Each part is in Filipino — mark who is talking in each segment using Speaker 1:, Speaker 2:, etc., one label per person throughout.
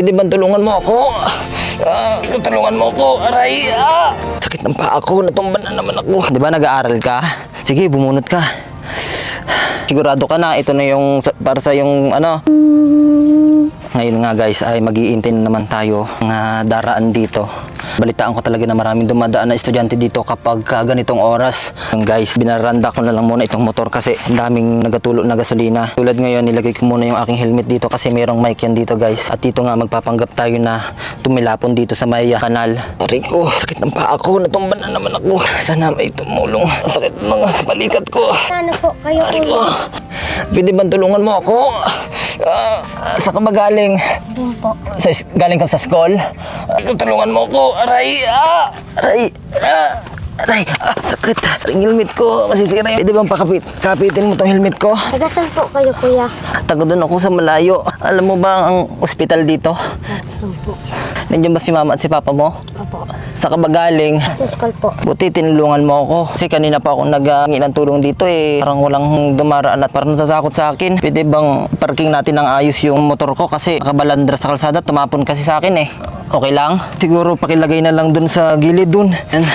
Speaker 1: Pwede ba tulungan mo ako? Tulungan mo ako. Aray! Sakit ng paa ko. Natumba na naman ako. Di ba nag-aaral ka? Sige, bumunot ka. Sigurado ka na, ito na yung para sa yung ano. Ngayon nga guys ay mag-iintay na naman tayo ng daraan dito. Balitaan ko talaga na maraming dumadaan na estudyante dito kapag ganitong oras. Guys, binaranda ko na lang muna itong motor kasi ang daming nagatulog na gasolina. Tulad ngayon, nilagay ko muna yung aking helmet dito kasi mayroong mic yan dito guys. At dito nga magpapanggap tayo na tumilapon dito sa may kanal. Aray ko, sakit ng paa ko, natumba na naman ako. Sana may tumulong. Sakit ng balikat ko.
Speaker 2: Ano po kayo
Speaker 1: Aray ko, pwede ba tulungan mo ako? Saan ka ba galing?
Speaker 2: din po?
Speaker 1: Galing ka sa school? Tulungan mo ako. Aray! Aray! Aray! Sakit! Ang helmet ko. Masisira yun. Pwede bang kapitin mo tong helmet ko?
Speaker 2: Tagasan po kayo, kuya?
Speaker 1: Taga doon ako sa malayo. Alam mo ba ang ospital dito?
Speaker 2: Ano po?
Speaker 1: Nandiyan ba si mama at si papa mo?
Speaker 2: Opo.
Speaker 1: Saan ka ba galing?
Speaker 2: Sa school po.
Speaker 1: Buti tinulungan mo ako. Kasi kanina pa ako nag-hingi ng tulong dito eh. Parang walang dumaraan at parang natatakot sa akin. Pwede bang parking natin ng ayos yung motor ko kasi nakabalandra sa kalsada. Tumapon kasi sa akin eh. Okay lang? Siguro pakilagay na lang dun sa gilid dun. Yan.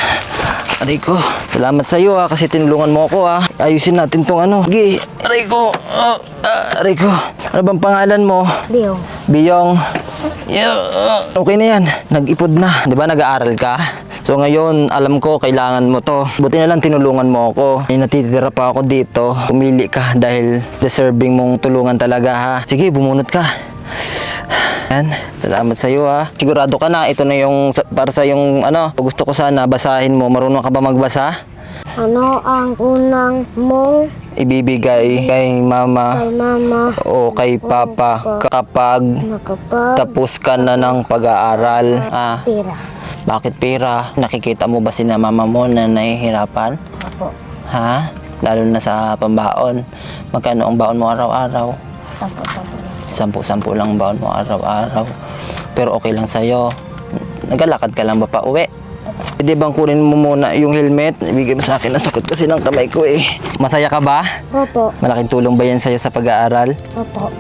Speaker 1: Aray ko. Salamat sa iyo kasi tinulungan mo ako Ayusin natin tong ano. Sige. Aray ko. Aray ko. Ano bang pangalan mo?
Speaker 2: Leo.
Speaker 1: Biyong. Okay na yan. Nag-ipod na. Di ba nag-aaral ka? So ngayon, alam ko, kailangan mo to. Buti na lang tinulungan mo ako. May natitira pa ako dito. Pumili ka dahil deserving mong tulungan talaga ha. Sige, bumunot ka. Yan. Salamat sa iyo Sigurado ka na, ito na yung para sa yung ano. Gusto ko sana basahin mo. Marunong ka ba magbasa?
Speaker 2: Ano ang unang mong
Speaker 1: Ibibigay kay mama
Speaker 2: kay mama
Speaker 1: o kay papa kapag
Speaker 2: nakapag
Speaker 1: tapos ka na ng pag-aaral?
Speaker 2: pira?
Speaker 1: Bakit pera? Nakikita mo ba sina mama mo na nahihirapan?
Speaker 2: Opo.
Speaker 1: Ha? Lalo na sa pambaon. Magkano ang baon mo araw-araw?
Speaker 2: 10.
Speaker 1: 10 lang baon mo araw-araw. Pero okay lang sa'yo. Naglalakad ka lang ba pa uwi? Pwede bang kunin mo muna yung helmet? Ibigay mo sa akin. Nasakit kasi ng kamay ko eh. Masaya ka ba?
Speaker 2: Opo.
Speaker 1: Malaking tulong ba yan sa'yo sa pag-aaral?
Speaker 2: Opo.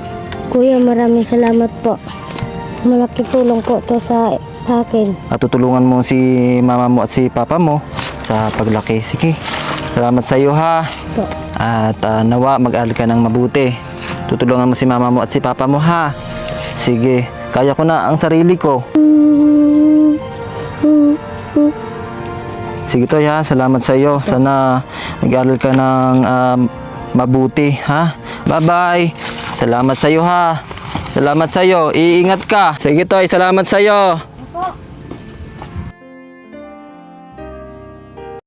Speaker 2: Kuya, maraming salamat po. Malaking tulong po to sa akin.
Speaker 1: At tutulungan mo si mama mo at si papa mo sa paglaki. Sige. Salamat sa iyo ha.
Speaker 2: Po.
Speaker 1: At nawa mag-aaral ka ng mabuti. Tutulungan mo si mama mo at si papa mo ha. Sige. Kaya ko na ang sarili ko. Sige Toy ha. Salamat sa iyo. Sana mag-aaral ka ng mabuti ha. Bye-bye. Salamat sa iyo ha. Salamat sa iyo. Iingat ka. Sige Toy. Salamat sa iyo.